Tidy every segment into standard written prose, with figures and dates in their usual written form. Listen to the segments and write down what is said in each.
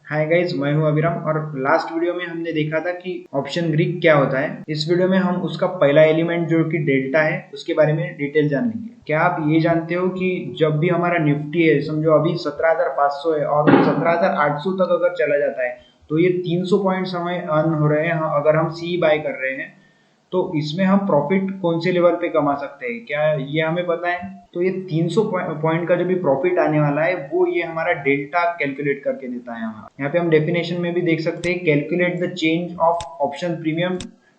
Hi guys, मैं हूं अभिराम और लास्ट वीडियो में हमने देखा था कि ऑप्शन ग्रीक क्या होता है। इस वीडियो में हम उसका पहला एलिमेंट जो कि डेल्टा है उसके बारे में डिटेल जान लेंगे। क्या आप ये जानते हो कि जब भी हमारा निफ्टी है, समझो अभी 17,500 है और 17,800 तक अगर चला जाता है तो ये 300 पॉइंट्स हमें अर्न हो रहे हैं अगर हम सी बाय कर रहे हैं। तो इसमें हम प्रॉफिट कौन से लेवल पे कमा सकते हैं, क्या ये हमें पता है? तो ये 300 पॉइंट का जो भी प्रॉफिट आने वाला है वो ये हमारा डेल्टा कैलकुलेट करके देता है हमारा। यहाँ पे हम डेफिनेशन में भी देख सकते हैं, calculate the change of option premium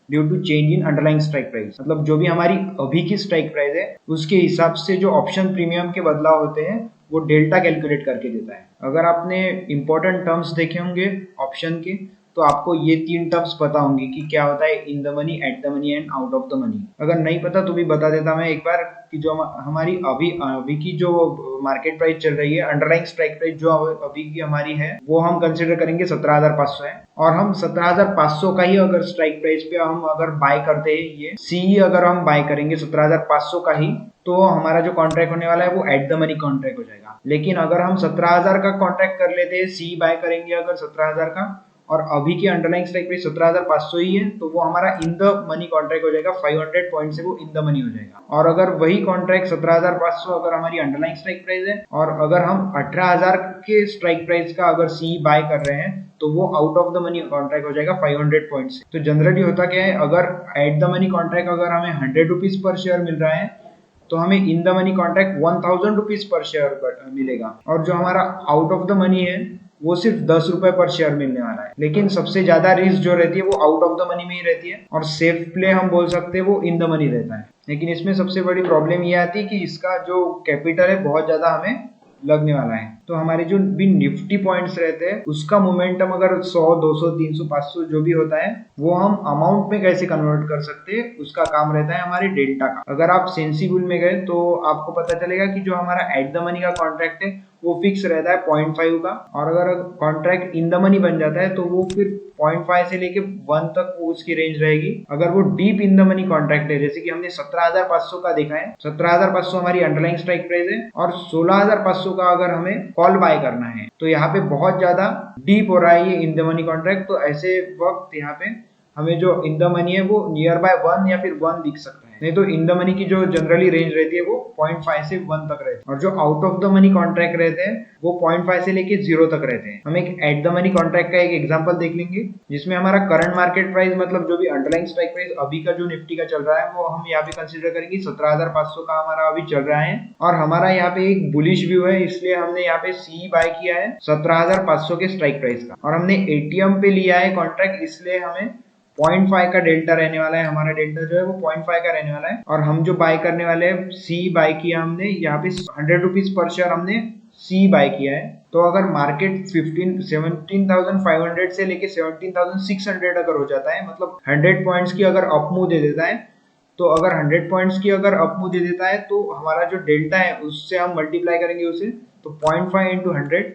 due to change in underlying strike price. मतलब जो भी हमारी अभी की स्ट्राइक प्राइस है उसके हिसाब से जो ऑप्शन प्रीमियम के बदलाव होते हैं वो डेल्टा कैलकुलेट करके देता है। अगर आपने इंपॉर्टेंट टर्म्स देखे होंगे ऑप्शन के तो आपको ये 3 टर्म्स पता होंगे कि क्या होता है in the money, at the money and out of the money. अगर नहीं पता तो भी बता देता मैं एक बार कि जो हमारी अभी की जो मार्केट प्राइस चल रही है, अंडरलाइंग स्ट्राइक प्राइस जो अभी की हमारी है वो हम कंसिडर करेंगे 17,500 है। और हम 17,500 का ही अगर स्ट्राइक प्राइस पे हम अगर बाय करते हैं, ये सी अगर हम बाय करेंगे 17,500 का ही, तो हमारा जो कॉन्ट्रैक्ट होने वाला है वो एट द मनी कॉन्ट्रैक्ट हो जाएगा। लेकिन अगर हम 17,000 का कॉन्ट्रैक्ट कर लेते हैं, सी बाय करेंगे अगर 17,000 का और अभी की अंडरलाइंग स्ट्राइक प्राइस 17,500 ही है, तो वो हमारा इन द मनी कॉन्ट्रैक्ट हो जाएगा। 500 पॉइंट से वो इन द मनी हो जाएगा। और अगर वही कॉन्ट्रैक्ट 17,500 अगर हमारी अंडरलाइंग स्ट्राइक प्राइस है और अगर हम 18,000 के स्ट्राइक प्राइस का अगर सी बाय कर रहे हैं तो वो out of the money contract हो जाएगा 500 पॉइंट से। तो जनरली होता क्या है, अगर एट द मनी कॉन्ट्रैक्ट अगर हमें 100 रुपीज पर शेयर मिल रहा है तो हमें in the money contract 1000 rupees per share मिलेगा। और जो हमारा आउट ऑफ द मनी है वो सिर्फ 10 रुपए पर शेयर मिलने वाला है। लेकिन सबसे ज्यादा रिस्क जो रहती है वो आउट ऑफ द मनी में ही रहती है और सेफ प्ले हम बोल सकते हैं वो इन द मनी रहता है। लेकिन इसमें सबसे बड़ी प्रॉब्लम ये आती है कि इसका जो कैपिटल है बहुत ज्यादा हमें लगने वाला है। तो हमारे जो भी निफ्टी पॉइंट्स रहते हैं उसका मोमेंटम अगर 100, 200, 300, 500 जो भी होता है वो हम अमाउंट में कैसे कन्वर्ट कर सकते हैं, उसका काम रहता है हमारे डेल्टा का। अगर आप सेंसिबल में गए तो आपको पता चलेगा कि जो हमारा एट द मनी का कॉन्ट्रैक्ट है वो फिक्स रहता है 0.5 का। और अगर कॉन्ट्रैक्ट इन द मनी बन जाता है तो वो फिर 0.5 से लेके 1 तक वो उसकी रेंज रहेगी। अगर वो deep in the money contract है, जैसे कि हमने 17,500 का देखा है, 17,500 हमारी अंडरलाइंग स्ट्राइक प्राइस है और 16,500 का अगर हमें कॉल बाय करना है तो यहाँ पे बहुत ज्यादा डीप हो रहा है ये इन द मनी कॉन्ट्रैक्ट। तो ऐसे वक्त यहाँ पे हमें जो इन द मनी है वो नियर बाय 1 या फिर 1 दिख सकता है। नहीं तो इन द मनी की जो जनरली रेंज रहती है वो 0.5 से 1 तक रहती है। और जो out of the money contract रहते हैं वो 0.5 से लेके 0 तक रहते हैं। हम एक एट द मनी कॉन्ट्रैक्ट का एक एग्जांपल देख लेंगे जिसमें हमारा करंट मार्केट प्राइस, मतलब जो भी अंडरलाइंग स्ट्राइक प्राइस अभी का जो निफ्टी का चल रहा है वो हम यहाँ पे कंसिडर करेंगे 17,500 का हमारा अभी चल रहा है। और हमारा यहाँ पे एक बुलिश व्यू है, इसलिए हमने यहाँ पे सी बाय किया है 17,500 के स्ट्राइक प्राइस का। और हमने एटीएम पे लिया है कॉन्ट्रैक्ट, इसलिए हमें 0.5 का डेल्टा रहने वाला है। हमारा डेल्टा जो है वो 0.5 का रहने वाला है। और हम जो बाय करने वाले हैं, सी बाय किया हमने यहाँ पे 100 रुपीज पर शेयर हमने सी बाय किया है। तो अगर मार्केट 17,500 से लेके 17,600 अगर हो जाता है, मतलब 100 पॉइंट्स की अगर अप मूव दे देता है, तो अगर 100 पॉइंट्स की अगर अप मूव दे देता है तो हमारा जो डेल्टा है उससे हम मल्टीप्लाई करेंगे उसे, तो 0.5 इंटू 100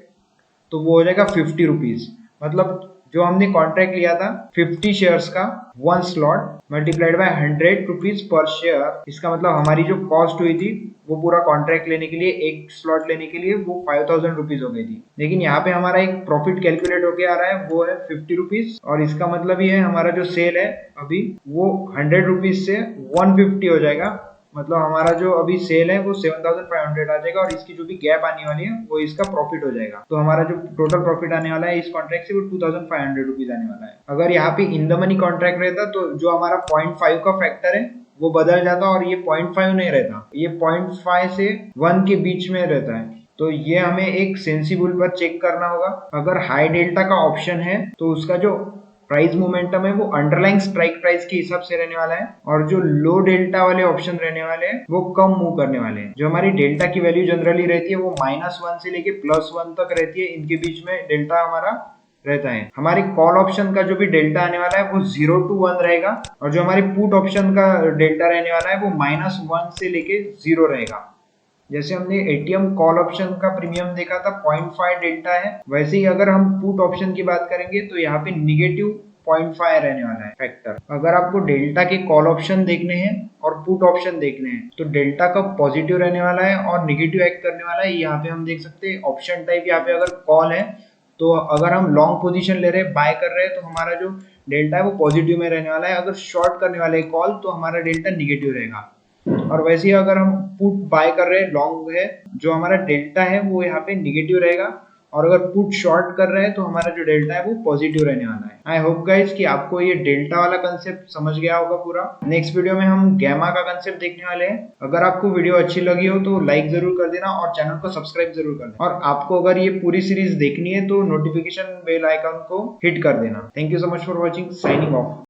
तो वो हो जाएगा 50 रुपीज। मतलब जो हमने कॉन्ट्रैक्ट लिया था 50 शेयर्स का 1 slot multiplied by 100 rupees per share, इसका मतलब हमारी जो कॉस्ट हुई थी वो पूरा कॉन्ट्रैक्ट लेने के लिए, एक स्लॉट लेने के लिए वो 5,000 रुपीज हो गई थी। लेकिन यहाँ पे हमारा एक प्रॉफिट कैलकुलेट होके आ रहा है वो है 50 रुपीज। और इसका मतलब ये है हमारा जो सेल है अभी वो 100 रुपीज से 150 हो जाएगा। मतलब हमारा जो अभी सेल है वो 7,500 आ जाएगा और इसकी जो भी गैप आने वाली है वो इसका प्रॉफिट हो जाएगा। तो हमारा जो टोटल प्रॉफिट आने वाला है इस कॉन्ट्रैक्ट से वो 2,500 रुपीज आने वाला है। अगर यहाँ पे इन द मनी कॉन्ट्रैक्ट रहता तो जो हमारा 0.5 का फैक्टर है वो बदल जाता और ये 0.5 नहीं रहता, ये 0.5 से 1 के बीच में रहता है। तो ये हमें एक सेंसिबल पर चेक करना होगा। अगर हाई डेल्टा का ऑप्शन है तो उसका जो प्राइस मोमेंटम है वो अंडरलाइंग स्ट्राइक प्राइस के हिसाब से रहने वाला है और जो लो डेल्टा वाले ऑप्शन रहने वाले हैं वो कम मूव करने वाले हैं। जो हमारी डेल्टा की वैल्यू जनरली रहती है वो -1 से लेके +1 तक रहती है, इनके बीच में डेल्टा हमारा रहता है। हमारी कॉल ऑप्शन का जो भी डेल्टा आने वाला है वो 0 to 1 रहेगा और जो हमारी पुट ऑप्शन का डेल्टा रहने वाला है वो -1 से लेके 0 रहेगा। जैसे हमने एटीएम कॉल ऑप्शन का प्रीमियम देखा था 0.5 डेल्टा है, वैसे ही अगर हम पुट ऑप्शन की बात करेंगे तो यहाँ पे निगेटिव 0.5 रहने वाला है फैक्टर। अगर आपको डेल्टा के कॉल ऑप्शन देखने हैं और पुट ऑप्शन देखने हैं तो डेल्टा का पॉजिटिव रहने वाला है और निगेटिव एक्ट करने वाला है। यहाँ पे हम देख सकते हैं ऑप्शन टाइप, यहाँ पे अगर कॉल है तो अगर हम लॉन्ग पोजीशन ले रहे हैं, बाय कर रहे हैं, तो हमारा जो डेल्टा है वो पॉजिटिव में रहने वाला है। अगर शॉर्ट करने वाले कॉल तो हमारा डेल्टा निगेटिव रहेगा। और वैसे ही अगर हम पुट बाय कर रहे हैं, लॉन्ग है, जो हमारा डेल्टा है वो यहाँ पे निगेटिव रहेगा। और अगर पुट शॉर्ट कर रहे हैं तो हमारा जो डेल्टा है वो पॉजिटिव रहने वाला है। आई होप गाइज कि आपको ये डेल्टा वाला कंसेप्ट समझ गया होगा पूरा। नेक्स्ट वीडियो में हम गैमा का कंसेप्ट देखने वाले हैं। अगर आपको वीडियो अच्छी लगी हो तो लाइक जरूर कर देना और चैनल को सब्सक्राइब जरूर कर देना। और आपको अगर ये पूरी सीरीज देखनी है तो नोटिफिकेशन बेल आइकन को हिट कर देना। Thank you so much for watching, signing off.